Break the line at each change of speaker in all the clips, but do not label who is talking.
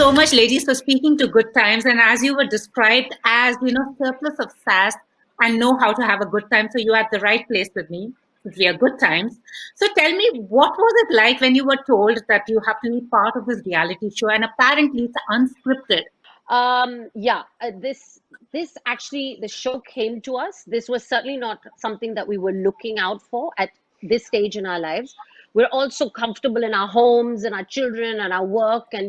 so much, ladies, for speaking to Good Times. And as you were described as, surplus of sass and know how to have a good time. So you're at the right place with me. We are good times. So tell me, what was it like when you were told that you have to be part of this reality show? And apparently it's unscripted.
Yeah, this actually, the show came to us. This was certainly not something that we were looking out for at this stage in our lives. We're also comfortable in our homes and our children and our work, and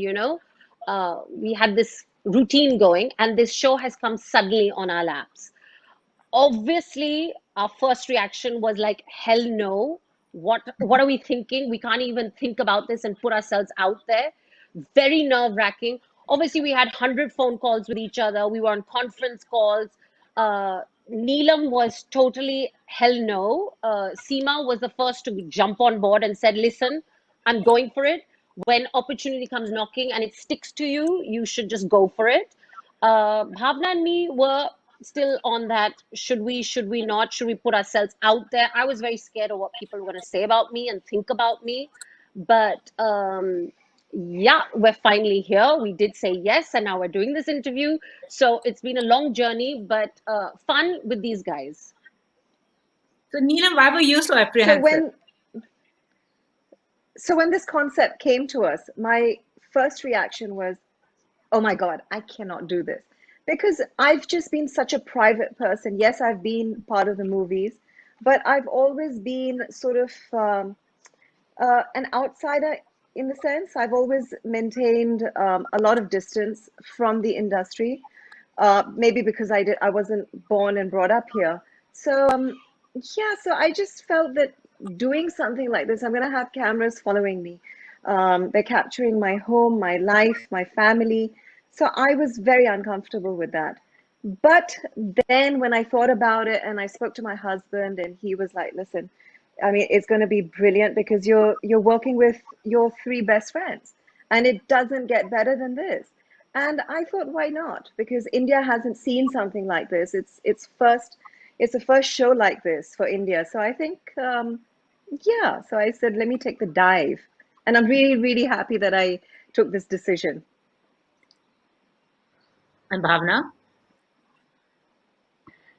we had this routine going, and this show has come suddenly on our laps. Obviously, our first reaction was like, hell no. What are we thinking? We can't even think about this and put ourselves out there. Very nerve wracking. Obviously, we had 100 phone calls with each other. We were on conference calls. uh, Neelam was totally hell no. Seema was the first to jump on board and said, listen, I'm going for it. When opportunity comes knocking and it sticks to you, you should just go for it. Bhavna and me were still on that. Should we not? Should we put ourselves out there? I was very scared of what people were going to say about me and think about me. But yeah, we're finally here. We did say yes, and now we're doing this interview. So it's been a long journey, but fun with these guys.
So, Neelam, why were you so
So
apprehensive?
when this concept came to us, my first reaction was, oh my God, I cannot do this. Because I've just been such a private person. Yes, I've been part of the movies, but I've always been sort of an outsider in the sense. I've always maintained a lot of distance from the industry, maybe because I wasn't born and brought up here. So yeah, so I just felt that doing something like this, I'm going to have cameras following me. They're capturing my home, my life, my family. So I was very uncomfortable with that. But then when I thought about it and I spoke to my husband, and he was like, listen, I mean, it's going to be brilliant because you're working with your three best friends, and it doesn't get better than this. And I thought, why not? Because India hasn't seen something like this. It's the first show like this for India. So I think, yeah. So I said, let me take the dive, and I'm really, really happy that I took this decision.
And Bhavna?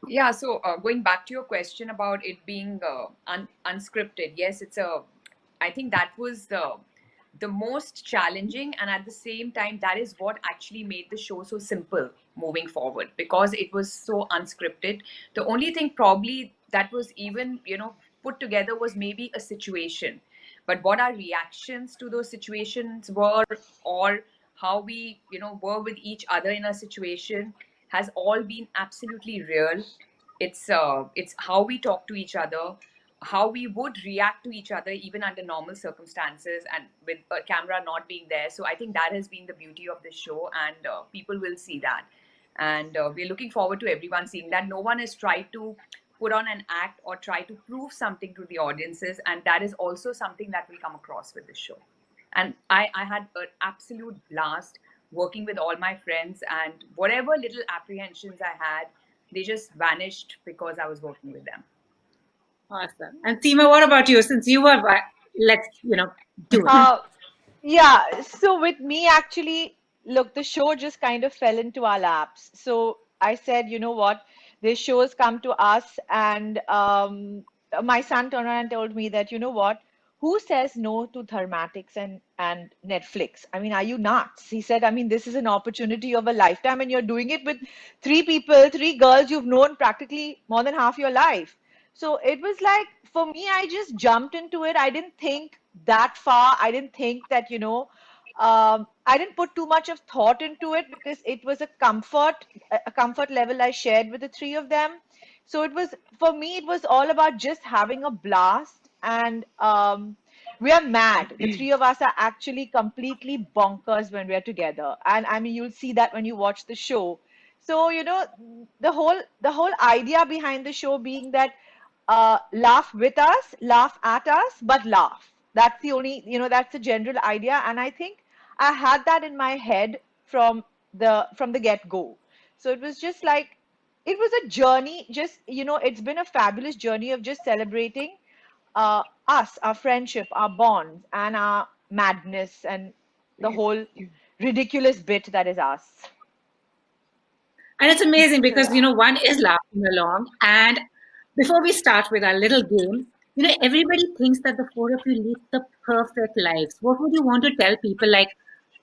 Yeah, so going back to your question about it being unscripted, yes, I think that was the most challenging, and at the same time, that is what actually made the show so simple moving forward because it was so unscripted. The only thing probably that was even, put together was maybe a situation, but what our reactions to those situations were, or how we, were with each other in a situation has all been absolutely real. It's how we talk to each other, how we would react to each other even under normal circumstances and with a camera not being there. So I think that has been the beauty of this show, and people will see that. And we're looking forward to everyone seeing that. No one has tried to put on an act or try to prove something to the audiences, and that is also something that will come across with this show. And I had an absolute blast working with all my friends, and whatever little apprehensions I had, they just vanished because I was working with them.
Awesome. And Seema, what about you? Since you were, let's, do it.
Yeah, so with me, actually, look, the show just kind of fell into our laps. So I said, you know what, this show has come to us, and my son turned around and told me that, you know what, who says no to Thermatics and Netflix? I mean, are you nuts? He said, I mean, this is an opportunity of a lifetime, and you're doing it with three people, three girls you've known practically more than half your life. So it was like, for me, I just jumped into it. I didn't think that far. I didn't think that, I didn't put too much of thought into it because it was a comfort level I shared with the three of them. So it was, for me, it was all about just having a blast. And we are mad. The three of us are actually completely bonkers when we're together. And I mean, you'll see that when you watch the show. So, the whole idea behind the show being that laugh with us, laugh at us, but laugh. That's the only, that's the general idea. And I think I had that in my head from the get-go. So it was just like, it was a journey, just, it's been a fabulous journey of just celebrating us, our friendship, our bonds, and our madness, and the whole ridiculous bit that is us.
And it's amazing
So
because, one is laughing along. And before we start with our little game, everybody thinks that the four of you lead the perfect lives. What would you want to tell people? Like,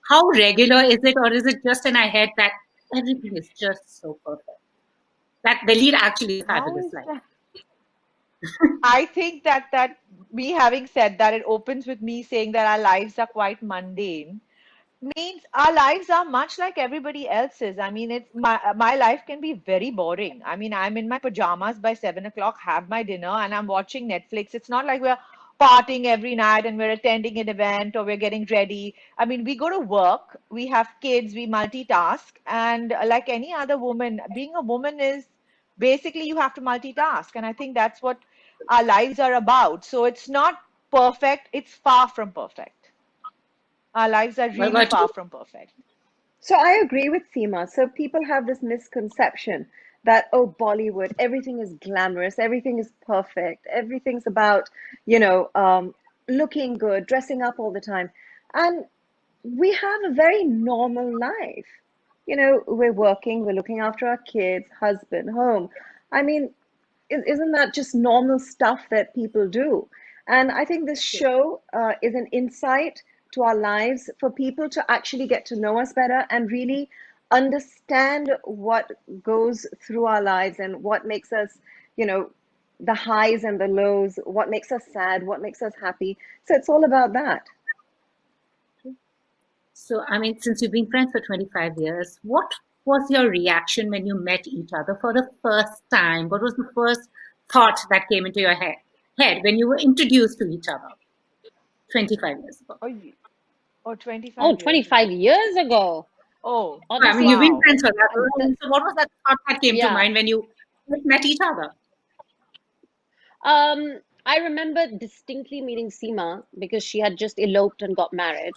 how regular is it, or is it just in our head that everything is just so perfect? That they lead actually a
How
fabulous
is
life.
that? I think that me having said that, it opens with me saying that our lives are quite mundane. Means our lives are much like everybody else's. I mean, it's my life can be very boring. I mean, I'm in my pajamas by 7 o'clock, have my dinner, and I'm watching Netflix. It's not like we're partying every night and we're attending an event or we're getting ready. I mean, we go to work, we have kids, we multitask, and like any other woman, being a woman is basically you have to multitask, and I think that's what our lives are about. So it's not perfect, it's far from perfect. Our lives are
What
really
about
far
you?
from perfect.
So I agree with Seema. So people have this misconception that, oh, Bollywood, everything is glamorous, everything is perfect, everything's about, you know, looking good, dressing up all the time. And we have a very normal life. We're working, we're looking after our kids, husband, home. I mean, isn't that just normal stuff that people do? And I think this show is an insight to our lives for people to actually get to know us better and really understand what goes through our lives and what makes us, you know, the highs and the lows, what makes us sad, what makes us happy. So it's all about that.
So, I mean, since you've been friends for 25 years, what was your reaction when you met each other for the first time? What was the first thought that came into your head when you were introduced to each other 25 years ago?
Oh, oh,
Oh,
25 years
25
ago.
years ago.
Oh,
I mean, you've
Honestly,
been
wow.
friends for that
the,
long. So, what was that thought that came to
yeah.
mind when you first met each other?
I remember distinctly meeting Seema because she had just eloped and got married.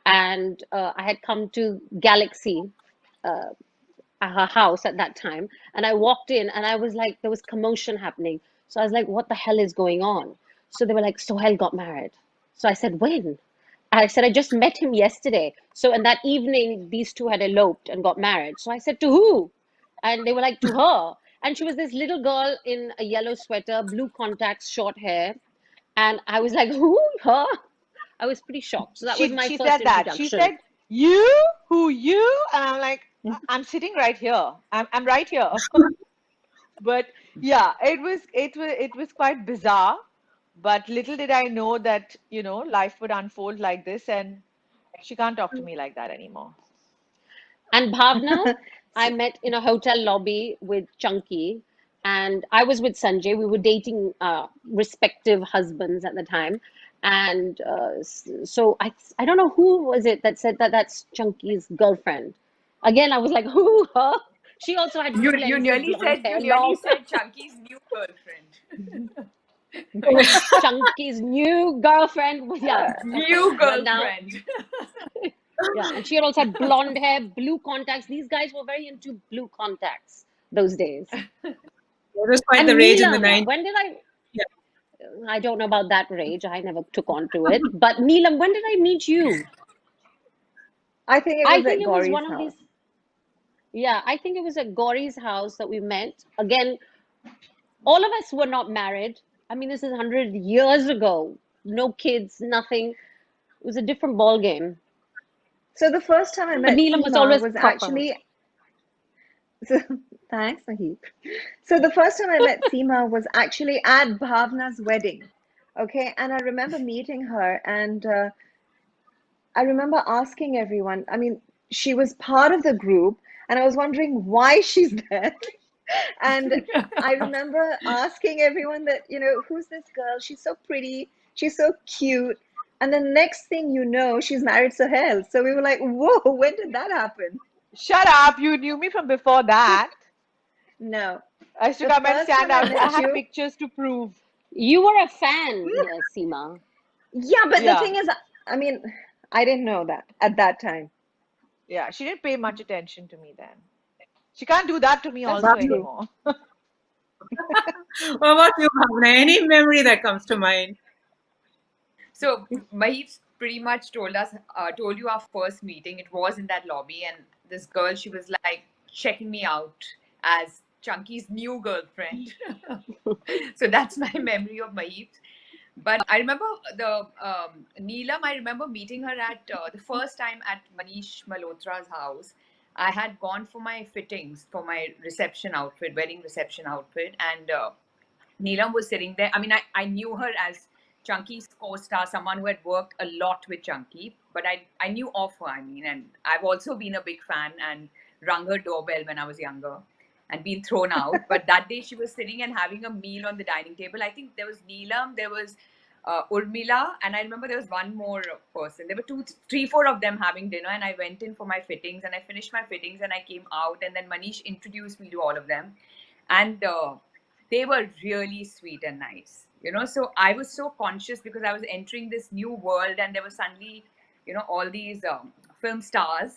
And I had come to Galaxy, uh, at her house at that time. And I walked in and I was like, there was commotion happening. So I was like, what the hell is going on? So they were like, Sohail got married. So I said, when? I said, I just met him yesterday. So, and that evening, these two had eloped and got married. So I said, to who? And they were like, to her. And she was this little girl in a yellow sweater, blue contacts, short hair. And I was like, who? Her? I was pretty shocked. So that was my
She
first
said that. She
introduction.
said, "You? Who you?" And I'm like, I'm sitting right here. I'm right here." But yeah, it was quite bizarre. But little did I know that, life would unfold like this, and she can't talk to me like that anymore.
And Bhavna, I
So,
met in a hotel lobby with Chunky, and I was with Sanjay. We were dating respective husbands at the time. And so I don't know who was it that said that that's Chunky's girlfriend. Again, I was like, who, her? She also had
You
two
you
lengths of
nearly
blonde
said you
hair,
nearly
long.
said Chunky's new girlfriend.
Chunky's new girlfriend. Yeah,
New
but now,
girlfriend.
yeah, and she had also had blonde hair, blue contacts. These guys were very into blue contacts those days.
It was quite the
And
rage in the
Neelam,
90s.
when did
Yeah.
I don't know about that rage. I never took on to it. But Neelam, when did I meet you?
I think it
I
was
think
at
it was
Gauri's
one of
house.
these. Yeah, I think it was at Gauri's house that we met. Again, all of us were not married. I mean, this is 100 years ago. No kids, nothing. It was a different ball game.
So the first time I
But
met
Neelam was
Seema
always
was
proper.
actually, so, thanks, Maheep. So the first time I met Seema was actually at Bhavna's wedding. Okay, and I remember meeting her, and I remember asking everyone. I mean, she was part of the group, and I was wondering why she's there. And I remember asking everyone that, who's this girl? She's so pretty, she's so cute. And the next thing you know, she's married Sohail. So we were like, whoa, when did that happen?
Shut up! You knew me from before that.
No.
I used to
The
come and
first
stand
time I
out. I
met
have
you,
pictures to prove.
You were a fan, Seema.
yeah, but the
Yeah,
thing is, I mean, I didn't know that at that time.
yeah. She didn't pay much attention to me then. She can't do that to me
That's
also
true.
anymore.
What about you, Bhavna? Any memory that comes to mind?
So, Maheep, pretty much told you our first meeting. It was in that lobby, and this girl, she was like checking me out as Chunky's new girlfriend. So that's my memory of Maheep. But I remember the Neelam. I remember meeting her at the first time at Manish Malhotra's house. I had gone for my fittings for my reception outfit, wedding reception outfit, and Neelam was sitting there. I mean, I knew her as Chunky's co-star, someone who had worked a lot with Chunky, but I knew of her, I mean, and I've also been a big fan and rung her doorbell when I was younger and been thrown out. But that day she was sitting and having a meal on the dining table. I think there was Neelam, there was Urmila, and I remember there was one more person. There were two, three, four of them having dinner, and I went in for my fittings, and I finished my fittings, and I came out, and then Manish introduced me to all of them, and they were really sweet and nice, you know. So I was so conscious because I was entering this new world, and there were suddenly, you know, all these film stars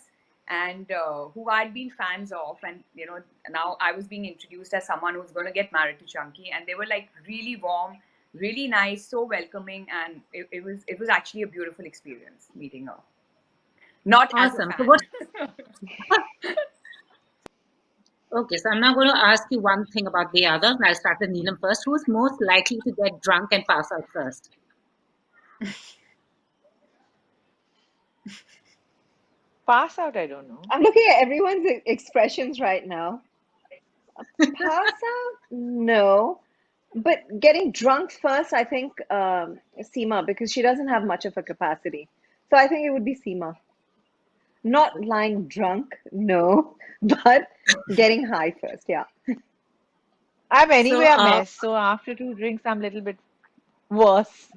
and who I'd been fans of, and you know, now I was being introduced as someone who's going to get married to Chunky, and they were like really warm, really nice, so welcoming, and it was actually a beautiful experience meeting her. Not
Awesome.
as a
So
fan.
what? Okay, so I'm now going to ask you one thing about the other. I'll start with Neelam first. Who's most likely to get drunk and pass out first?
Pass out, I don't know.
I'm looking at everyone's expressions right now. Pass out? No. But getting drunk first, I think Seema, because she doesn't have much of a capacity. So I think it would be Seema. Not lying drunk, no, but getting high first, yeah.
I'm anyway
So,
a mess, so after 2 drinks, I'm a little bit worse.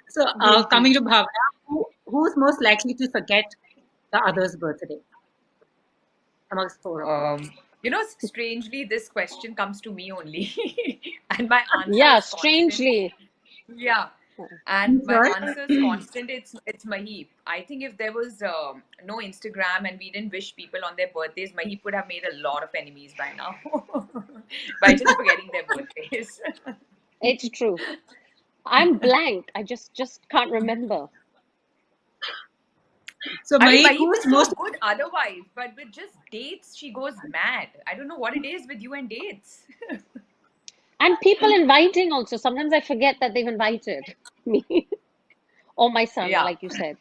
So,
Guilty.
coming to Bhavna, who's most likely to forget the other's birthday amongst four of you?
You know, strangely, this question comes to me only, and my answer
Yeah,
is constant.
strangely.
Yeah, and my
Sorry?
answer is constant. It's Maheep. I think if there was no Instagram and we didn't wish people on their birthdays, Maheep would have made a lot of enemies by now by just forgetting their birthdays.
It's true. I'm blank. I just can't remember.
So,
I mean,
Maheep,
Maheep
who's
is so
most
good otherwise, but with just dates, she goes mad. I don't know what it is with you and dates.
And people inviting also. Sometimes I forget that they've invited me or my son,
Yeah.
like you said.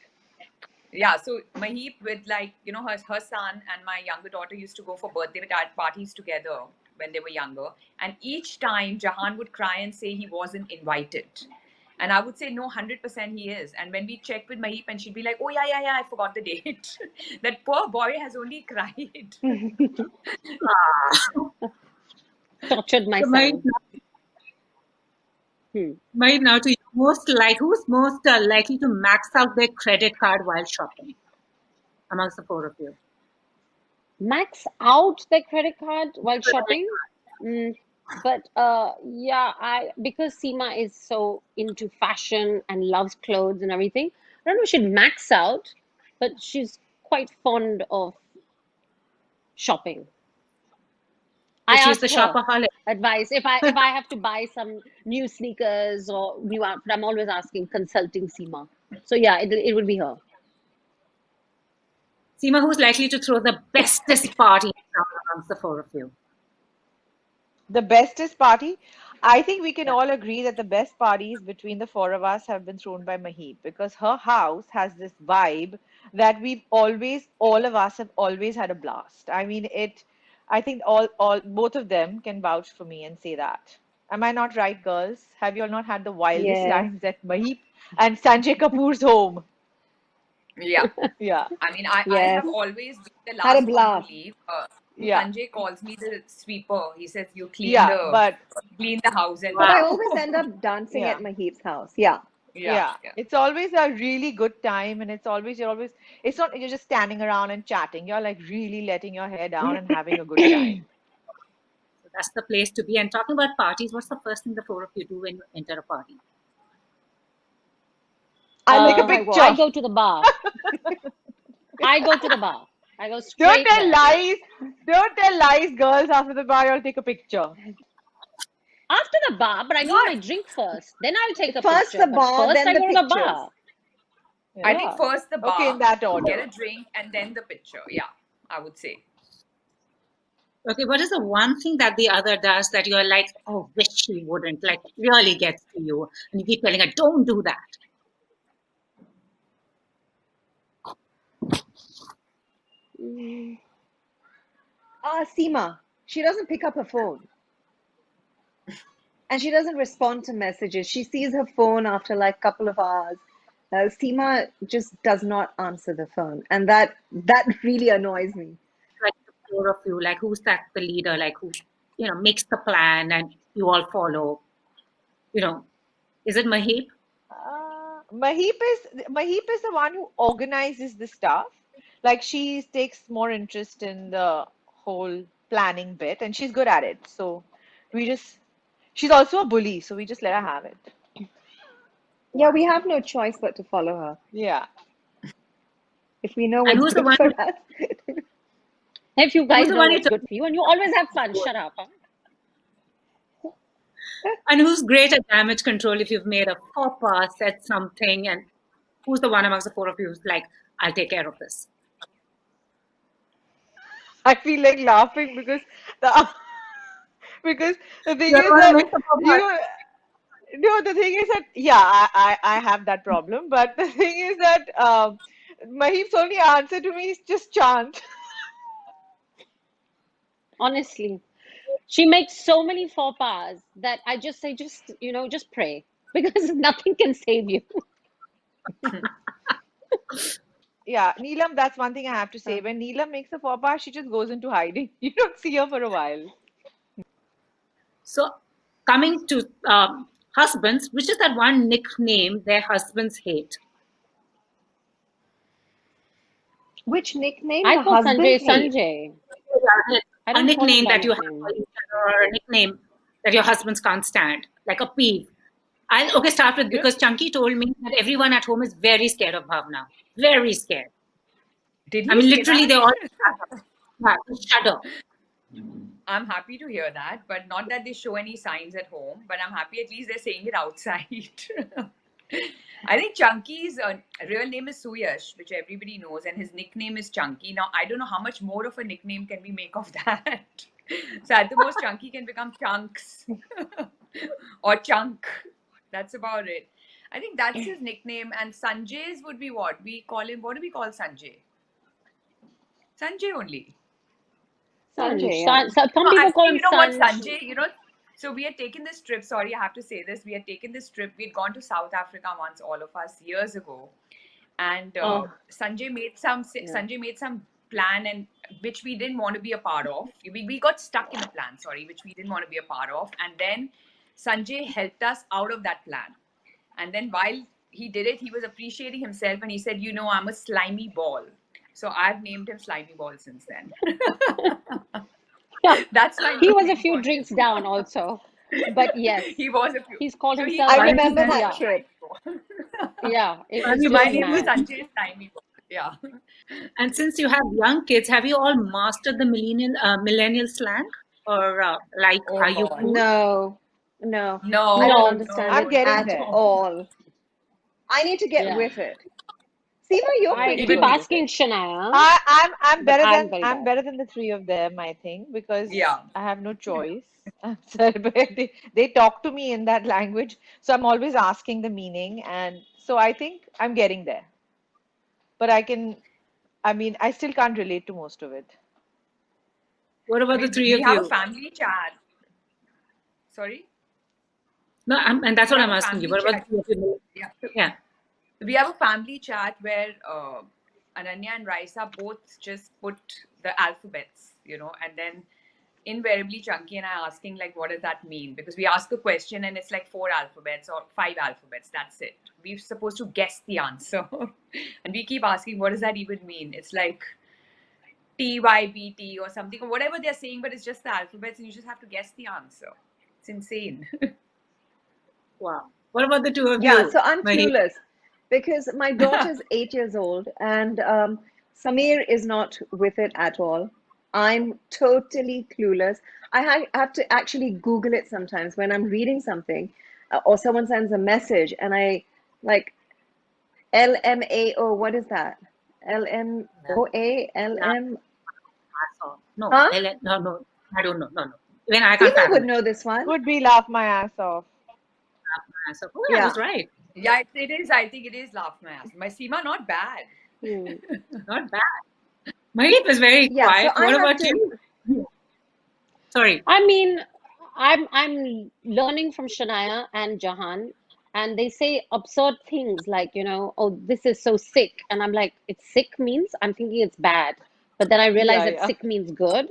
Yeah, so Maheep with like, you know, her son and my younger daughter used to go for birthday parties together when they were younger. And each time Jahan would cry and say he wasn't invited. And I would say, no, 100% he is. And when we checked with Maheep and she'd be like, oh, yeah, I forgot the date. That poor boy has only cried.
Tortured my
so Maheep,
son.
Maheep, now to you, who's most likely to max out their credit card while shopping amongst the four of you?
Max out their credit card while shopping. But yeah, I because Seema is so into fashion and loves clothes and everything. I don't know if she'd max out, but she's quite fond of shopping.
So
I
she's the
ask her
shopaholic.
advice if I have to buy some new sneakers or new outfit. I'm always asking, consulting Seema. So yeah, it would be her.
Seema, who's likely to throw the bestest party in town amongst the four of you?
The bestest party, I think we can all agree that the best parties between the four of us have been thrown by Maheep because her house has this vibe that all of us have always had a blast. I mean, I think both of them can vouch for me and say that. Am I not right, girls? Have you all not had the wildest
Yes.
times at Maheep and Sanjay Kapoor's home?
Yeah.
Yeah.
I mean, I
Yes.
have always been the
Had a
last one
blast.
to leave.
Yeah.
Sanjay calls me the sweeper. He says, you
Yeah, but
clean the house and
But I
Wow.
always end up dancing
yeah.
at Maheep's house. Yeah.
Yeah, it's always a really good time, and it's not you're just standing around and chatting. You're like really letting your hair down and having a good time.
So that's the place to be. And talking about parties, what's the first thing the four of you do when you enter a party?
I
Take a
look at my
picture.
I
watch.
go to the bar. I go to the bar. I go
Don't
straight
tell
there.
lies. Don't tell lies, girls. After the bar, you'll take a picture.
After the bar, but I need my
What?
drink first. Then I'll take a
First
picture.
the
But
bar,
first
then
I
the
go to the
pictures.
bar.
I think
Yeah.
first the
Okay, in
bar,
that
get
order.
a drink, and then the picture. Yeah, I would say.
Okay, what is the one thing that the other does that you're like, oh, wish she wouldn't, like really gets to you, and you keep telling her, don't do that?
Mm.
Seema, she doesn't pick up her phone. And she doesn't respond to messages. She sees her phone after like a couple of hours. Seema just does not answer the phone, and that really annoys me.
Like the four of you, like who's that the leader, like who, makes the plan and you all follow, is it Maheep?
Maheep is the one who organizes the stuff. Like she takes more interest in the whole planning bit, and she's good at it. So we just, she's also a bully, so we just let her have it.
Yeah, we have no choice but to follow her.
Yeah.
If we know
And
what's
who's the
good
one
for
who,
us.
If you
who's
guys
the
know
one you
what's good for you, and you always have fun. Shut up. Huh?
and who's great at damage control if you've made a faux pas, said something, and who's the one amongst the four of you who's like, I'll take care of this?
I feel like laughing because the because the thing
You're the
is
one who
that
makes the faux
you
pas.
know no, the thing is that yeah, I have that problem, but the thing is that Maheep's only answer to me is just chant.
Honestly, she makes so many faux pas that I just say, just pray because nothing can save you.
Yeah, Neelam, that's one thing I have to say. When Neelam makes a faux pas, she just goes into hiding. You don't see her for a while.
So, coming to husbands, which is that one nickname their husbands hate?
Which nickname
I
the
call Sanjay
husbands hate?
Sanjay. I
A
don't call him
nickname
by
that you have
nickname.
for each other, or a nickname that your husbands can't stand, like a peeve. I'll start with,
You know,
because Chunky told me that everyone at home is very scared of Bhavna. Very scared.
did
I
he
mean,
say
literally,
that?
they all shudder. Yeah, they shudder.
I'm happy to hear that, but not that they show any signs at home, but I'm happy at least they're saying it outside. I think Chunky's real name is Suyash, which everybody knows, and his nickname is Chunky. Now, I don't know how much more of a nickname can we make of that. So, at the most, Chunky can become Chunks or Chunk. That's about it. I think that's his nickname, and Sanjay's would be what? We call him, what do we call Sanjay? Sanjay only.
Sanjay, yeah.
Some
No,
people call
actually,
him
you know what,
Sanj.
Sanjay, so we had taken this trip. Sorry, I have to say this. We had taken this trip. We'd gone to South Africa once, all of us, years ago. And
Oh, yeah.
Sanjay made some plan, and which we didn't want to be a part of. We got stuck in a plan, sorry, which we didn't want to be a part of. And then Sanjay helped us out of that plan. And then while he did it, he was appreciating himself, and he said, I'm a slimy ball. So I've named him Slimy Ball since then.
Yeah.
That's my
He was a
nickname
few
for
drinks
him.
down also. But yes,
He was a few.
he's called
So he
himself
I
called
Funny
remember
himself
thing,
that
yeah.
trip.
Yeah, it was
funny
So
just
my
thing
name is
is,
mad.
Sanjay Slimy Ball. Yeah.
and since you have young kids, have you all mastered the millennial slang? Or like,
Oh
are you
God.
cool?
No, no, I
No,
don't
No,
understand
no,
I'm
it
getting
at
there.
no.
all. I need to get
yeah.
with it. Seema, you're
I
pretty
keep
Even
good
me.
with
asking
it.
Shania,
I'm
but
better
I'm
than
very bad.
the three of them, I think, because
Yeah.
I have no choice. I'm sorry, but they talk to me in that language, so I'm always asking the meaning, and so I think I'm getting there. But I mean, I still can't relate to most of it.
What about the three
We
of
have a
you?
family chat. Sorry?
No, and that's
We
what
have
I'm
a
asking you.
family
What about
chat.
the three of you?
Yeah.
Yeah.
We have a family chat where Ananya and Raisa both just put the alphabets, and then invariably Chunky and I asking like, what does that mean? Because we ask a question and it's like 4 alphabets or 5 alphabets. That's it. We're supposed to guess the answer, and we keep asking, what does that even mean? It's like TYBT or something or whatever they're saying, but it's just the alphabets, and you just have to guess the answer. It's insane.
Wow. What about the two of
Yeah,
you,
so I'm
Maheep?
clueless because my daughter's 8 years old and Samir is not with it at all. I'm totally clueless. Have to actually Google it sometimes when I'm reading something, or someone sends a message, and I like LMAO. What is that? LMOA?
Laugh
LM?
my ass off. No,
Huh?
no, no. I don't know. No, no. Even I can't
Seema would
fathom it.
know this one.
Could be laugh my ass off.
Laugh my ass off. Oh, I
Yeah.
was right.
Yeah, it is. I think it is laugh my ass. My Seema, not bad.
Not bad. Maheep is very
Yeah. So
quiet.
I
What
have
about
to.
you? Sorry.
I mean, I'm learning from Shania and Jahan, and they say absurd things like, oh, this is so sick, and I'm like, it's sick means I'm thinking it's bad, but then I realize
Yeah,
that
yeah.
sick means good,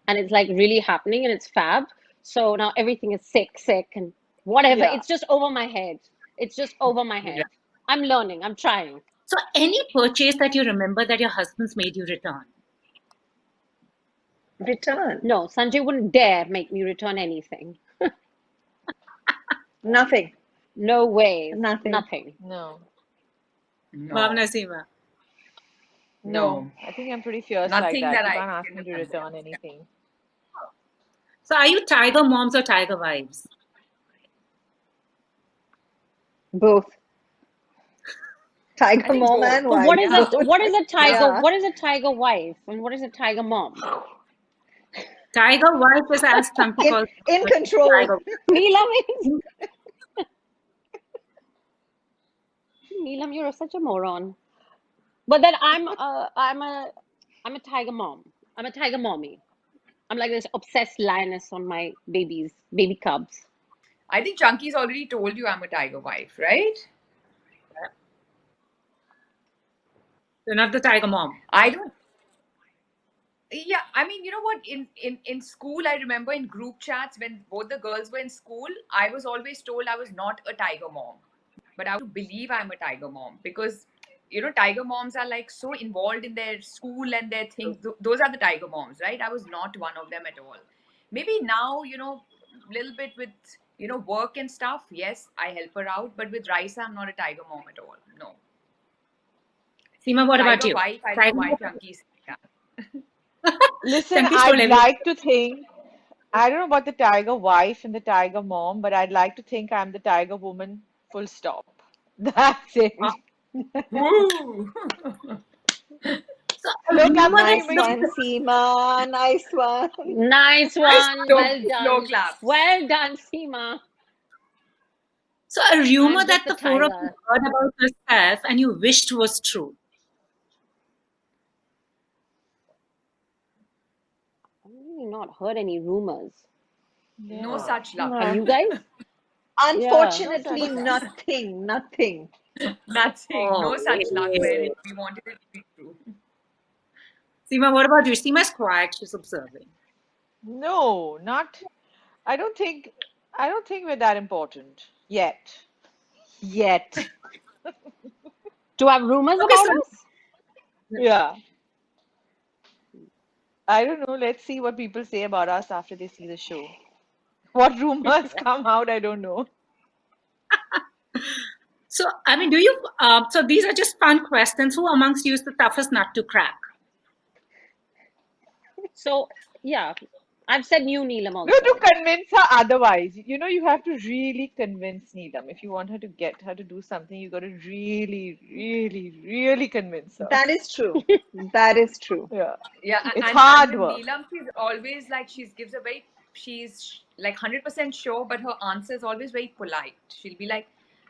and it's like really happening, and it's fab. So now everything is sick, sick, and whatever.
Yeah.
It's just over my head. It's just over my
Yeah.
head. I'm learning. I'm trying.
So, any purchase that you remember that your husband's made you return?
Return.
No, Sanjay wouldn't dare make me return anything.
Nothing.
No ways.
Nothing.
Nothing.
No.
Bhavna
No,
Seema.
No.
no,
I think I'm pretty fierce like
nothing
that.
that
You
I
can't ask
can
me to
remember.
return anything.
So, are you tiger moms or tiger wives?
Both.
I
Tiger
think
mom
both.
and
So
wife.
Yeah,
what is a tiger?
Yeah.
What is a tiger wife and what is a tiger mom?
Tiger wife is as something
In
called
in control.
tiger.
Neelam is Neelam, you're such a moron. But then I'm a tiger mom. I'm a tiger mommy. I'm like this obsessed lioness on my baby cubs.
I think Chunky's already told you I'm a tiger wife, right?
You're not the tiger mom.
I don't. Yeah, I mean, you know what? In school, I remember in group chats when both the girls were in school, I was always told I was not a tiger mom, but I would believe I'm a tiger mom because tiger moms are like so involved in their school and their things. Those are the tiger moms, right? I was not one of them at all. Maybe now, little bit with work and stuff. Yes, I help her out, but with Raisa, I'm not a tiger mom at all. No,
Seema, what about
tiger
you?
wife. I don't know
Tiger
why
wife?
Chunky's saying that.
Listen,
Chunky's told
I'd
everyone.
like to think, I don't know about the tiger wife and the tiger mom, but I'd like to think I'm the tiger woman, full stop. That's it.
Uh,
Woo!
so, a
Look, I'm
rumor that
Nice
screaming.
one, Seema. Nice one.
Nice one.
slow,
Well
slow
done.
claps.
Well done, Seema.
So, a rumor
I'm
that
just a
the four of you
tiger.
heard about yourself and you wished was true.
I've really not heard any rumors.
No
Yeah.
such luck.
Have
No.
you guys? Yeah.
No such
Unfortunately,
luck.
nothing. Nothing.
Nothing.
Oh,
No such luck where
wait.
we wanted it to be true.
Seema, what about you? Seema's quiet. She's observing.
No, not. I don't think. I don't think we're that important yet. Yet.
To have rumors
Okay,
about
so
us?
Yeah. I don't know. Let's see what people say about us after they see the show. What rumors come out, I don't know.
So, I mean, do you? So these are just fun questions. Who amongst you is the toughest nut to crack?
So, yeah, I've said new Neelam
No, to
also.
convince her otherwise. You have to really convince Neelam. If you want her to get her to do something, you got to really, really, really convince her.
That is true. That is true.
Yeah.
Yeah,
It's
and
hard
with
work.
Neelam, she's always like she's like 100% sure, but her answer is always very polite. She'll be like,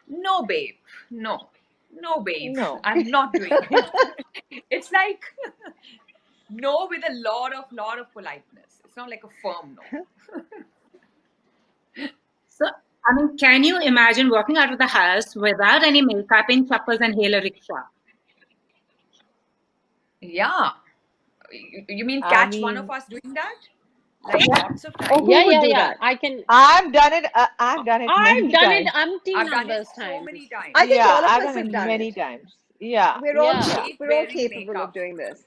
"No, babe, no, no, babe,
No.
I'm not doing it." It's like no with a lot of politeness. It's not like a firm no.
So, I mean, can you imagine walking out of the house without any makeup, in chappals, and hail a rickshaw?
Yeah, you mean
I
catch one of
mean,
us doing that? Like
Yeah.
lots of
Oh,
times.
who would do
Yeah.
that?
I can.
I've done it. I've done it
I've
many
done it
times.
umpteen
I've done it
numbers
so
times.
many times.
I think
Yeah,
all of
I've
us
done
have
it
done
many
it.
times. Yeah.
Yeah.
Hate
We're all
wearing
capable of
makeup.
doing this.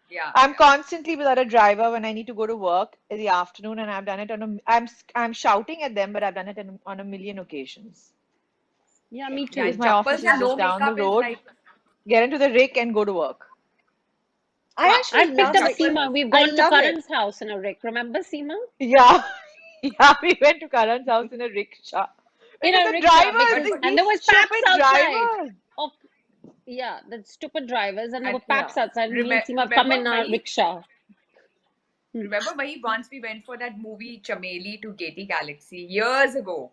Yeah,
I'm
yeah.
constantly without a driver when I need to go to work in the afternoon, and I've done it I'm shouting at them, but I've done it on a million occasions.
Yeah, me
Yeah,
Because
too.
and
my office
chappals
is
and
just
no
down the
makeup is
road.
like
Get into the Rick and go to work.
I actually
I've picked
love
up
rickshaw.
Seema. We've
I
gone to
love it.
Karan's house in a rick. Remember Seema?
Yeah, yeah, we went to Karan's house in a rickshaw
In
because
a
the
rickshaw,
drivers,
because
But
and
these
there was packs
stupid
outside
drivers.
of yeah, the stupid drivers, and there
and
were
Yeah.
packs outside. And me and Seema come
remember,
in our
Maheep,
rickshaw.
remember, Maheep, once we went for that movie Chameli to Katy Galaxy years ago.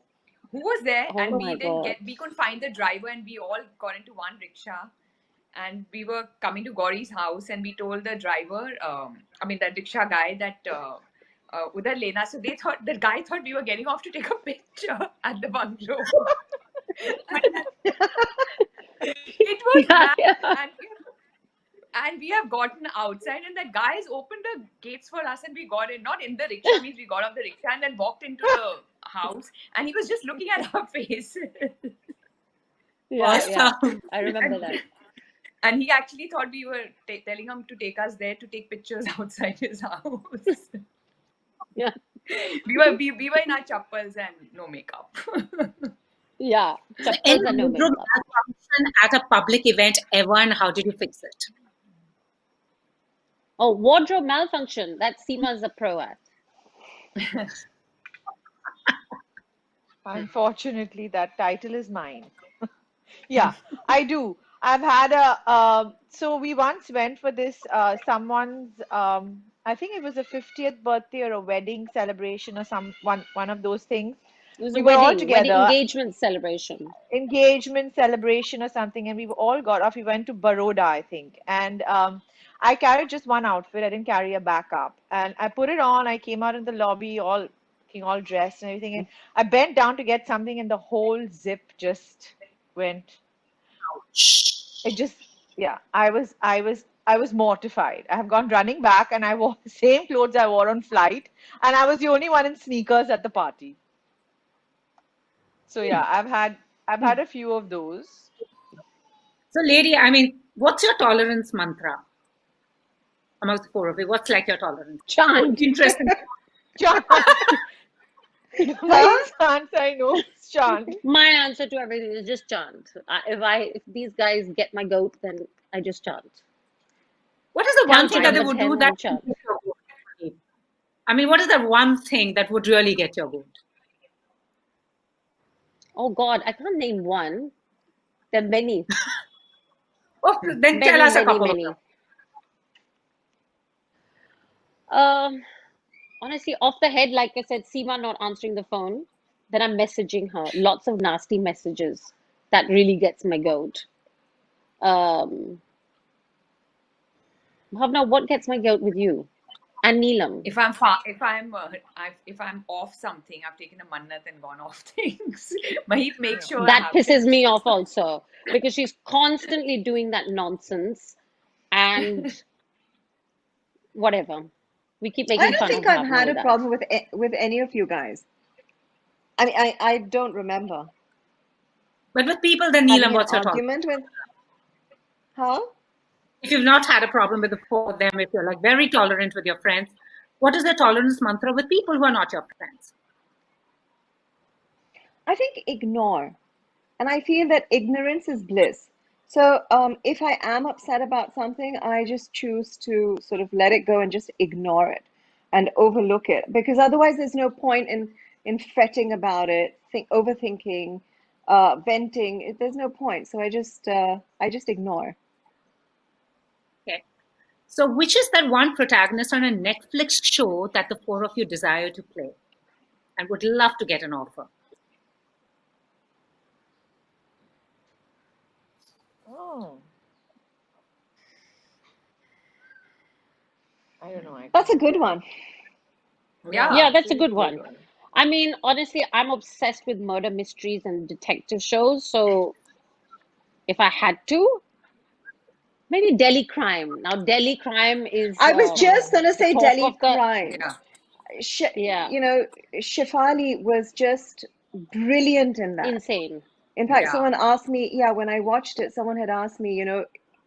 Who was there?
Oh
And
my God.
we couldn't find the driver, and we all got into one rickshaw. And we were coming to Gauri's house, and we told the driver, the rickshaw guy, that udhar lena. So the guy thought we were getting off to take a picture at the bungalow. It was
Yeah,
mad,
yeah.
and we have gotten outside, and that guy has opened the gates for us, and we got in. Not in the rickshaw, means we got off the rickshaw and then walked into the house, and he was just looking at our face.
Yeah, yeah.
Awesome.
I remember that.
And he actually thought we were telling him to take us there to take pictures outside his house.
Yeah.
we were in our chappals and no makeup.
Yeah.
So
Chappals
any
and no
wardrobe
makeup.
malfunction at a public event ever, and how did you fix it?
Oh, wardrobe malfunction. That Seema's a pro at.
Unfortunately, that title is mine. Yeah, I do. I've had a so we once went for this someone's I think it was a 50th birthday or a wedding celebration or one of those things.
It was a
We were all
wedding
together,
engagement celebration.
engagement celebration or something, and we all got off. We went to Baroda, I think, and I carried just one outfit. I didn't carry a backup, and I put it on. I came out in the lobby, all looking all dressed and everything, and I bent down to get something, and the whole zip just went. It just, yeah, I was mortified. I have gone running back, and I wore the same clothes I wore on flight, and I was the only one in sneakers at the party. So yeah, I've had a few of those.
So, lady, what's your tolerance mantra amongst the four of you? What's like your tolerance?
Chant.
Interesting.
Chant. Nice answer, I know. It's chant.
My answer to everything is just chant. If these guys get my goat, then I just chant.
What is the one
Count
thing
to
that they
number
would
10
do that
and chant.
would get your vote? What is the one thing that would really get your vote?
Oh God, I can't name one. There are many,
Oh, then tell
many,
us a
many,
couple of
many.
them.
Honestly, off the head, like I said, Seema not answering the phone, then I'm messaging her. Lots of nasty messages. That really gets my goat. Um, Bhavna, what gets my goat with you? And Neelam.
If I'm off something, I've taken a mannat and gone off things. Maheep makes sure I
That
have
pisses
it.
me off also because she's constantly doing that nonsense and whatever. We keep
I
making
don't
fun of
think I've
Bhavna
had
with
a
that.
problem with any of you guys. I don't remember
But with people, then
having
Neelam,
an
what's your tolerance?
argument with. Huh?
If you've not had a problem with the four of them, if you're like very tolerant with your friends, what is the tolerance mantra with people who are not your friends?
I think ignore. And I feel that ignorance is bliss. So if I am upset about something, I just choose to sort of let it go and just ignore it and overlook it. Because otherwise, there's no point in fretting about it, overthinking, venting. There's no point. So I just ignore.
Okay. So, which is that one protagonist on a Netflix show that the four of you desire to play and would love to get an offer?
Oh, I don't know.
That's a good one.
Yeah.
Yeah,
it's
that's a
really
good one. Honestly, I'm obsessed with murder mysteries and detective shows. So if I had to, maybe Delhi Crime. Now, Delhi Crime is
I was just going to
the
say
talk
Delhi
of the,
Crime.
Yeah.
yeah,
Shefali was just brilliant in that.
insane.
In fact,
Yeah.
someone asked me, yeah, when I watched it, someone had asked me,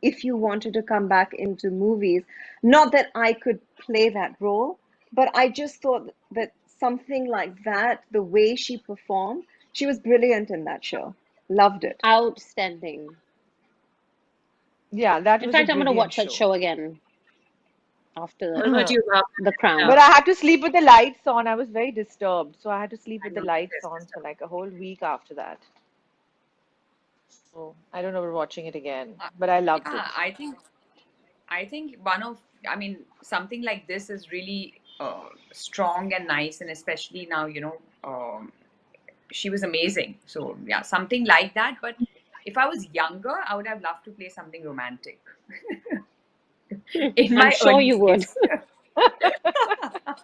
if you wanted to come back into movies. Not that I could play that role, but I just thought that something like that, the way she performed, she was brilliant in that show. Loved it.
Outstanding.
Yeah, that
In
was a
fact, I'm going to
brilliant
watch that
show.
show again. after
What about you,
The Crown.
But I had to sleep with the lights on. I was very disturbed. So I had to sleep
I
with the
know.
lights on for like a whole week after that. So I don't know, we're watching it again.
Uh,
But I loved
yeah,
it.
I think I mean, something like this is really strong and nice, and especially now, she was amazing. So yeah, something like that. But if I was younger, I would have loved to play something romantic in
I'm
my
sure
early
you would.
days.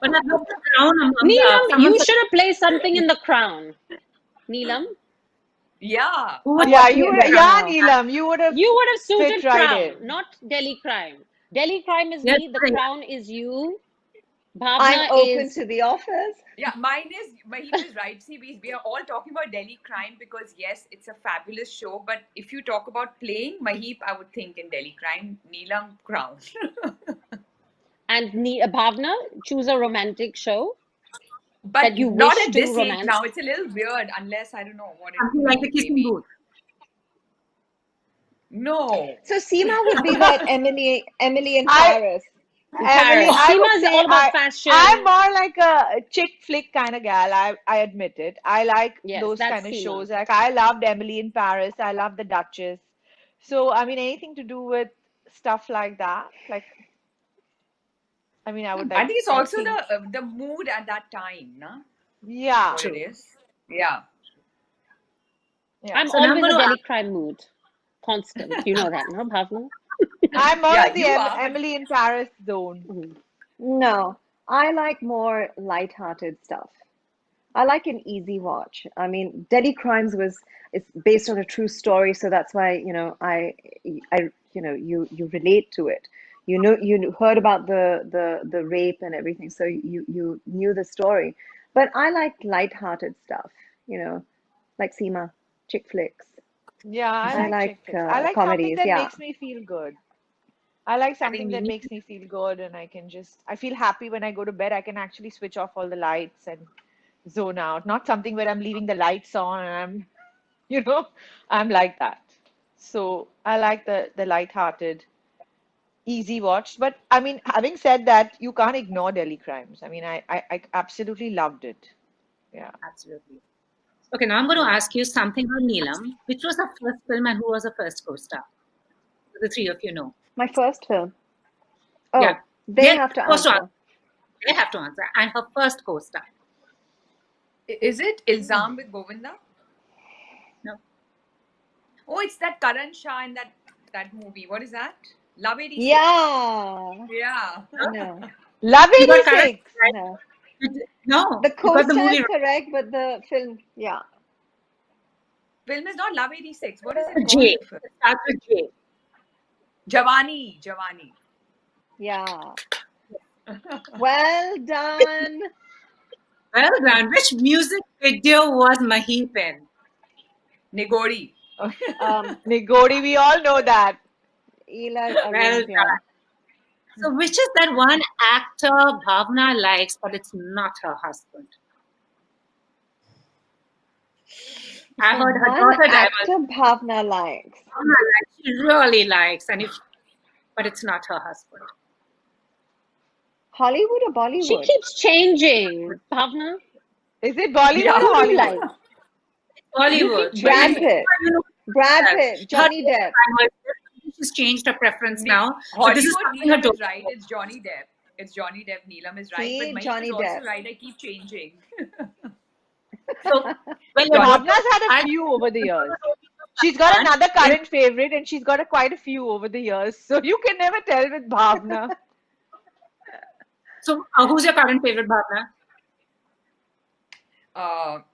But I love the crown among
Neelam,
someone.
you should have played something in The Crown. Neelam,
Yeah,
Who would
Yeah,
What
you
play
would,
the
play?
yeah,
crown?
Neelam, you would have
you would have
fit
suited
right
Crown,
in.
not Delhi Crime. Delhi Crime is
Yes,
me, The
right.
Crown is you,
I'm
Bhavna
open
is
to the offers.
yeah. Mine is Maheep is right. See, we are all talking about Delhi Crime because yes, it's a fabulous show. But if you talk about playing Maheep, I would think in Delhi Crime, Neelam Crown.
and Bhavna, choose a romantic show
But
that you
not
wish
at
to
this age
romance.
now. It's a little weird unless I don't know what it
Something
would
like the
be.
kissing
Maybe
booth.
no.
So Seema would be that Emily in
I
Paris.
In
Emily,
Paris.
I would
Seema is
say
all about
I'm
fashion.
more like a chick flick kind of gal. I admit it. I like
Yes,
those
that's
kind of
Seema.
shows. Like I loved Emily in Paris. I love The Duchess. So I mean anything to do with stuff like that. Like I mean I would
I
like
think it's
I
also
think
the mood at that time, na?
yeah.
What it
True.
is. Yeah.
Yeah.
I'm
So now I'm
always
going
a
to
Delhi
ask.
Crime mood. Constant. You know that, no, Bhavna?
I'm more
Yeah,
of the
you are, but
Emily in Paris zone.
Mhm.
No, I like more light-hearted stuff. I like an easy watch. I mean, Delhi Crimes was it's based on a true story, so that's why, you relate to it. You heard about the rape and everything, so you knew the story. But I like light-hearted stuff, like Seema, chick flicks.
Yeah, I
I
Mhm.
like
like
chick flicks. I like something
comedies.
that
Yeah.
makes me feel good. I like
I think
something that
Mimi.
makes me feel good and I feel happy when I go to bed. I can actually switch off all the lights and zone out. Not something where I'm leaving the lights on and you know, I'm like that. So I like the light-hearted, easy watch. But I mean, having said that, you can't ignore Delhi Crimes. I mean, I absolutely loved it. Yeah.
Absolutely. Okay, now I'm going to
Yeah.
ask you something about Neelam. Which was her first film and who was her first co-star? The three of you know.
My first film.
Yeah.
Oh, they
They're
have to
supposed to answer.
answer.
They have to answer. And her first co-star.
Is it Ilzam with Govinda?
No.
Oh, it's that Karan Shah in that movie. What is that? Love 86.
Yeah.
Yeah.
No.
Love
You got correct,
86.
right?
No.
No,
The
you got the
co-star
movie
is
right.
correct, but the film, yeah.
Film is not Love 86. What is it called?
J.
The film?
It starts with J.
Javani. Javani.
Yeah. Well done.
Well done. Which music video was Maheep in?
Nigori.
Nigori, we all know that.
Ela
Well
Arun, yeah.
done. So, which is that one actor Bhavna likes, but it's not her husband? I've
The
heard her
one
daughter
actor
divulge.
Bhavna likes.
Bhavna likes, she really likes, but it's not her husband.
Hollywood or
She
Bollywood?
keeps changing, Bhavna.
Is it Bollywood
Yeah.
or
Who do you
Hollywood?
like? You keep
Bollywood. But
Brad
changing.
Pitt.
you know
Brad
herself.
Pitt.
Her
Johnny Depp.
she's changed her preference now. So
Hollywood,
this is something her
Neelam
daughter.
is right. It's Johnny Depp. It's Johnny Depp. Neelam is right. But
See,
Maheep is
Johnny
also
Depp.
right. I keep changing.
So, well, your
Johnny
daughter,
Bhavna's had a
I
few over the years. She's
one
got another
is,
current favorite, and she's got quite a few over the years. So you can never tell with Bhavna.
so who's your current favorite Bhavna?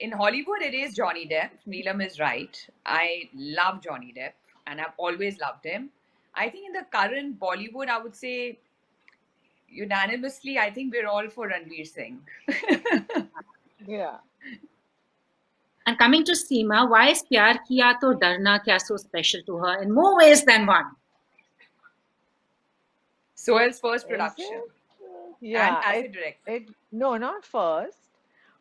In Hollywood, it is Johnny Depp. Neelam is right. I love Johnny Depp and I've always loved him. I think in the current Bollywood, I would say unanimously, I think we're all for Ranveer Singh.
Yeah.
And coming to Seema, why is Pyar Kiya To Darna Kya so special to her in more ways than one?
Sohel's first
Is
production
it?
and
Yeah.
as a director.
No, not first.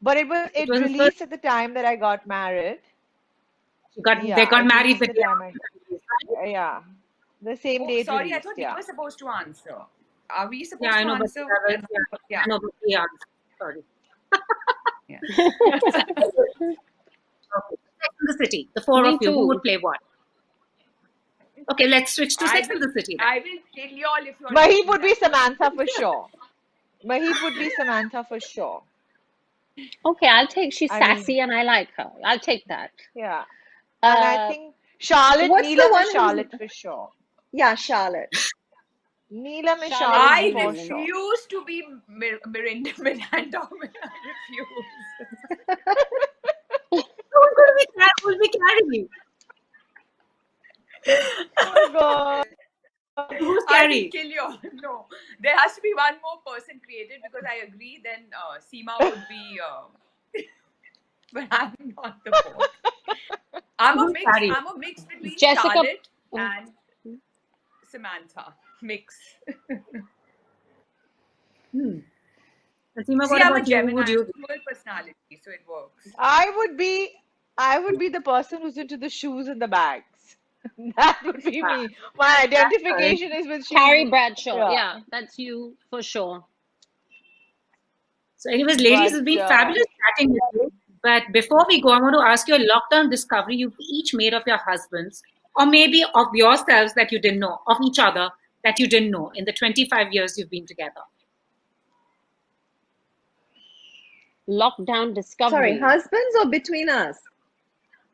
But
It
it
was the first.
released at the time that I got married.
They
Yeah,
got
it
married
released
the
the
day
time
after the release, right?
yeah. The same
Oh,
day it
sorry, I
released,
thought
yeah.
Neelam was supposed to answer. Are we
Yeah,
supposed
I
to
know, but
answer?
yeah,
Yeah,
I know, but we answer. Sorry.
yeah.
Okay. Sex and the City. The four of
Me
you, who would
too.
play what? Okay, let's switch to
I
Sex and
will,
the City then.
I will kill you all if you're
Maheep
making
would be
that choice.
Samantha for sure. Maheep would be Samantha for sure.
Okay, I'll take. She's
I mean,
sassy and I like her. I'll take that.
yeah. And I
Uh,
think Charlotte,
What's the
Neelam is
one who's,
Charlotte for sure.
yeah, Charlotte.
Neelam is
Charlotte
Charlotte
is
I
for
Neelam.
sure.
refuse to be Miranda Miranda. I refuse.
Who will be Carrie?
Oh God.
Who's
I will
Carrie?
kill you all. No, there has to be one more person created because I agree. Then Seema would be, but I'm not the fourth.
Who's Carrie?
I'm a mix between
Jessica.
Charlotte and Samantha. Mix.
Hmm. Seema,
See,
what
I'm a
about you? Who would
Gemini,
you be?
dual personality, so it works.
I would be I would be the person who's into the shoes and the bags. That would be
Ah,
me. My
that's correct.
identification is with
Carrie
shoes.
Bradshaw.
Yeah.
Yeah, that's you for sure.
So, anyways, ladies,
But
it's been fabulous chatting with you. But before we go, I want to ask you a lockdown discovery you've each made of your husbands, or maybe of yourselves that you didn't know, of each other that you didn't know in the 25 years you've been together.
Lockdown
Sorry,
discovery.
husbands or between us?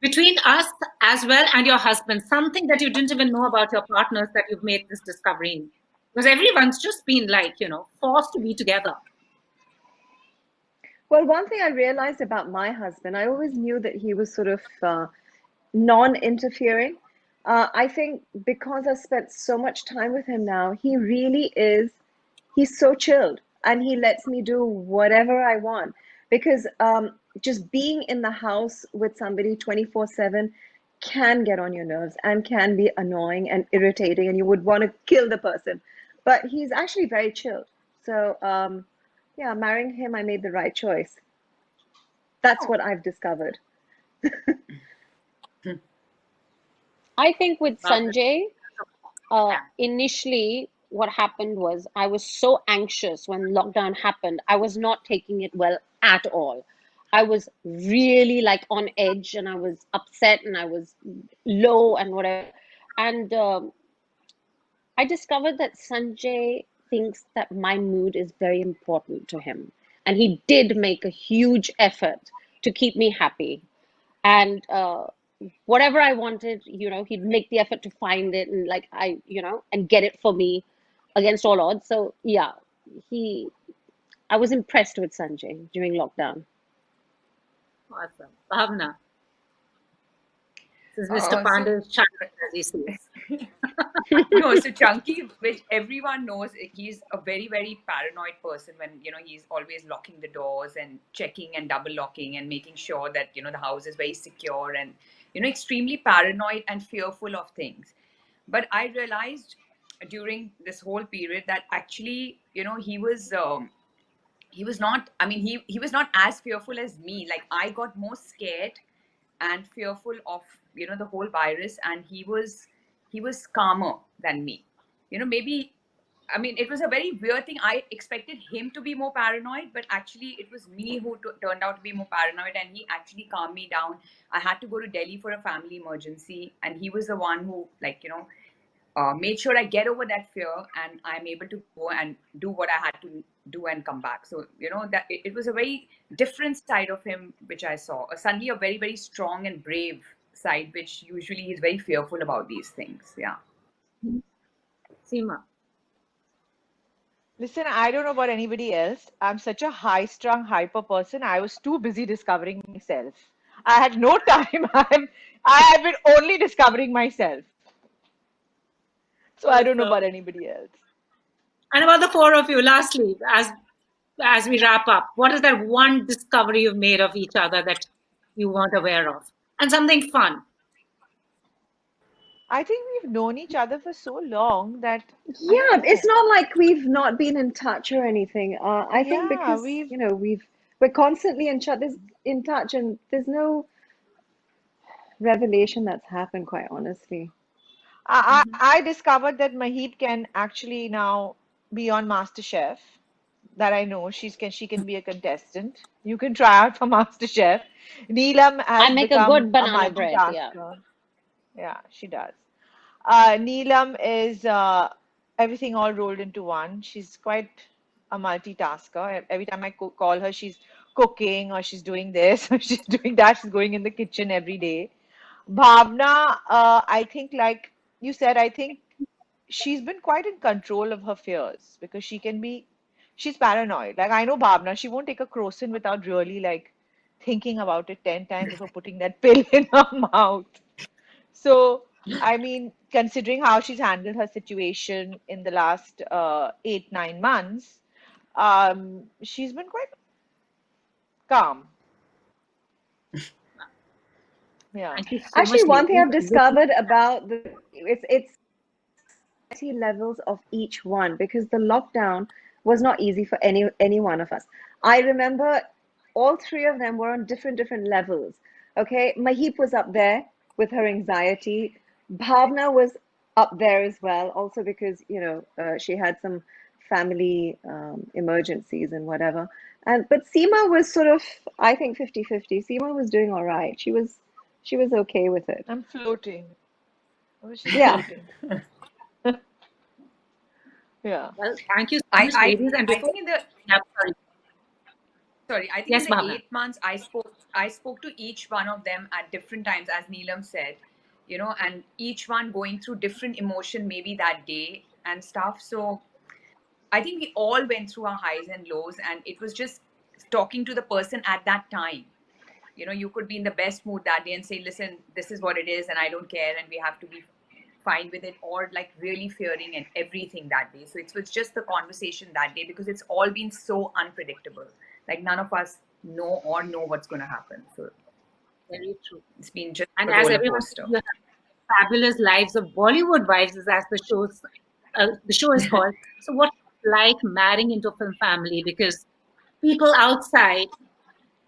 Between us as well and your husband, something that you didn't even know about your partners that you've made this discovery in. Because everyone's just been like, forced to be together.
Well, one thing I realized about my husband, I always knew that he was sort of non-interfering. I think because I spent so much time with him now, he really is, he's so chilled and he lets me do whatever I want. Because just being in the house with somebody 24/7 can get on your nerves and can be annoying and irritating, and you would want to kill the person. But he's actually very chilled. So, yeah, marrying him, I made the right choice. That's
Oh,
what I've discovered.
I think with
Bhavna.
Sanjay,
Yeah.
initially what happened was I was so anxious when lockdown happened. I was not taking it well at all. I was really like on edge and I was upset and I was low and whatever. And I discovered that Sanjay thinks that my mood is very important to him. And he did make a huge effort to keep me happy. And whatever I wanted, he'd make the effort to find it and like and get it for me against all odds. So yeah, he I was impressed with Sanjay during lockdown.
Awesome. Bhavna. This is Mr.
Uh, so
Pandey's child, as he says.
no, so Chunky, which everyone knows, he's a very, very paranoid person when, he's always locking the doors and checking and double locking and making sure that, the house is very secure and, extremely paranoid and fearful of things. But I realized during this whole period that actually, he was not, I mean, he was not as fearful as me. Like I got more scared and fearful of the whole virus, and he was calmer than me. Maybe, I mean, it was a very weird thing. I expected him to be more paranoid, but actually it was me who turned out to be more paranoid, and he actually calmed me down. I had to go to Delhi for a family emergency, and he was the one who, like, made sure I get over that fear and I'm able to go and do what I had to do and come back. So, that it was a very different side of him, which I saw. Suddenly a very, very strong and brave side, which usually he's very fearful about these things. Yeah.
Seema.
listen, I don't know about anybody else. I'm such a high-strung, hyper person. I was too busy discovering myself. I had no time. I have been only discovering myself. So I don't know
Awesome.
about anybody else.
And about the four of you, lastly, as we wrap up, what is that one discovery you've made of each other that you weren't aware of? And something fun.
I think we've known each other for so long that I don't
Yeah, it's
know.
not like we've not been in touch or anything. I think
Yeah,
because, we're constantly in touch, and there's no revelation that's happened, quite honestly.
I discovered that Maheep can actually now be on MasterChef. That I know she can be a contestant. You can try out for MasterChef. Neelam
I
has
make a
become
good
a
banana bread. Yeah.
multitasker. Yeah, she does. Neelam is everything all rolled into one. She's quite a multitasker. Every time I call her, she's cooking or she's doing this or she's doing that. She's going in the kitchen every day. Bhavna, I think, like you said, I think she's been quite in control of her fears because she's paranoid. Like I know Bhavna, she won't take a croissant without really like thinking about it 10 times before putting that pill in her mouth. So, I mean, considering how she's handled her situation in the last 8, 9 months, she's been quite calm. Yeah.
Thank you so much,
Actually, one thing
ladies.
I've
Listen,
discovered about it's levels of each one because the lockdown was not easy for any one of us. I remember all three of them were on different levels. Okay, Maheep was up there with her anxiety. Bhavna was up there as well, also because she had some family emergencies and whatever. And but Seema was sort of, I think, 50-50. Seema was doing all right. She was okay with it.
I'm floating. Oh, she's
Yeah.
floating. Yeah.
well, thank you so
I,
much,
I,
ladies. And
I
before,
think in the
yeah, sorry,
sorry, I think in
yes,
the
Bhavna.
8 months I spoke to each one of them at different times, as Neelam said, and each one going through different emotion maybe that day and stuff. So I think we all went through our highs and lows, and it was just talking to the person at that time. You could be in the best mood that day and say, listen, this is what it is, and I don't care, and we have to be fine with it, or like really fearing and everything that day. So it was just the conversation that day because it's all been so unpredictable. Like none of us know what's going to happen. So
Very true.
it's been just
And
a
as
roller
everyone said,
coaster.
you have fabulous lives of Bollywood wives, is as the show is called. So, what's it like marrying into a film family? Because people outside,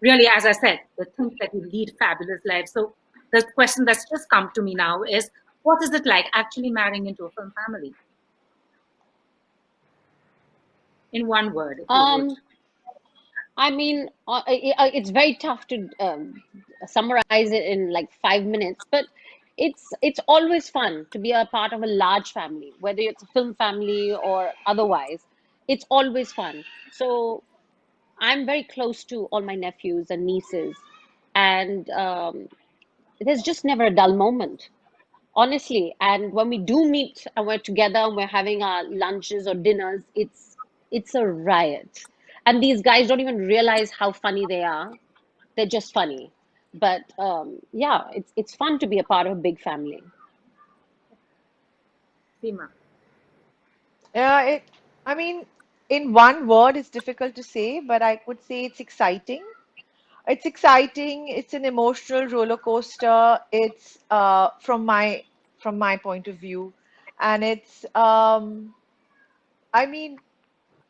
really, as I said, they think that you lead fabulous lives. So, the question that's just come to me now is, what is it like actually marrying into a film family? In one word, if you would.
Um, I mean, it's very tough to summarize it in like 5 minutes, but it's always fun to be a part of a large family, whether it's a film family or otherwise. It's always fun. So I'm very close to all my nephews and nieces, and there's just never a dull moment, honestly. And when we do meet and we're together and we're having our lunches or dinners, it's a riot. And these guys don't even realize how funny they are. They're just funny. But yeah, it's fun to be a part of a big family.
Seema.
Yeah, I mean, in one word, it's difficult to say, but I would say it's exciting. It's exciting. It's an emotional roller coaster. It's from my point of view, and it's I mean,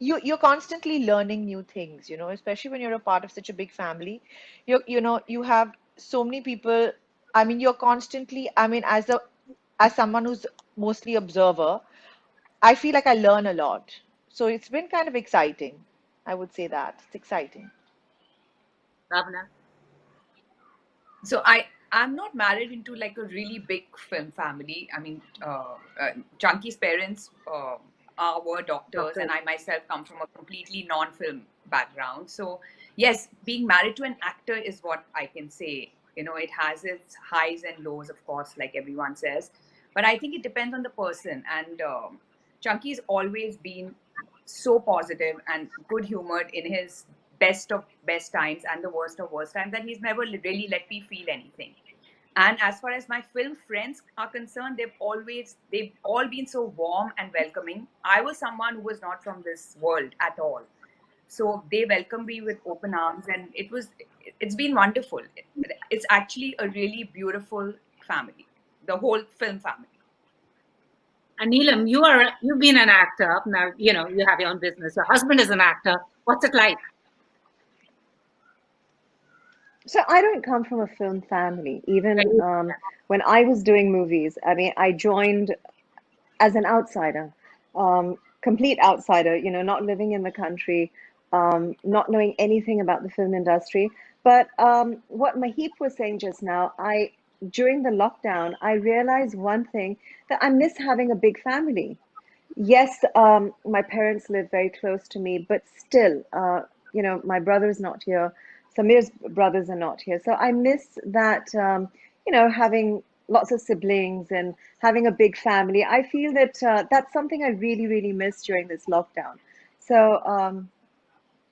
you're constantly learning new things, especially when you're a part of such a big family. You have so many people. I mean, you're constantly. I mean, as someone who's mostly observer, I feel like I learn a lot. So it's been kind of exciting. I would say that it's exciting.
Bhavna.
So I'm not married into like a really big film family. I mean, Chunky's parents were doctors,
Doctor.
and I myself come from a completely non-film background. So yes, being married to an actor is what I can say. It has its highs and lows, of course, like everyone says. But I think it depends on the person. And Chunky's always been so positive and good humored in his best of best times and the worst of worst times that he's never really let me feel anything. And as far as my film friends are concerned, they've all been so warm and welcoming. I was someone who was not from this world at all. So they welcomed me with open arms, and it's been wonderful. It's actually a really beautiful family, the whole film family.
And Neelam, you've been an actor. Now, you have your own business. Your husband is an actor. What's it like?
So I don't come from a film family. Even
Very-
when I was doing movies, I mean, I joined as an outsider. complete outsider, not living in the country, not knowing anything about the film industry. But what Maheep was saying just now, during the lockdown, I realized one thing, that I miss having a big family. Yes, my parents live very close to me, but still, my brother's not here. Samir's brothers are not here. So I miss that, having lots of siblings and having a big family. I feel that that's something I really, really miss during this lockdown. So,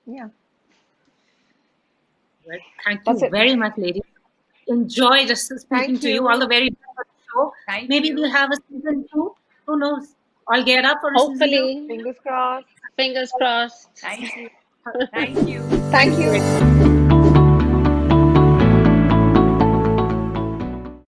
yeah,
Well, thank
that's
you
it.
very much, ladies. Enjoyed just speaking
Thank
to you. All the
you.
very best for the show.
Thank
Maybe we'll
you.
have a season 2. Who knows? I'll get up for a season 2.
Hopefully,
Fingers crossed.
fingers crossed.
Thank you. Thank you.
Thank
Great.
you.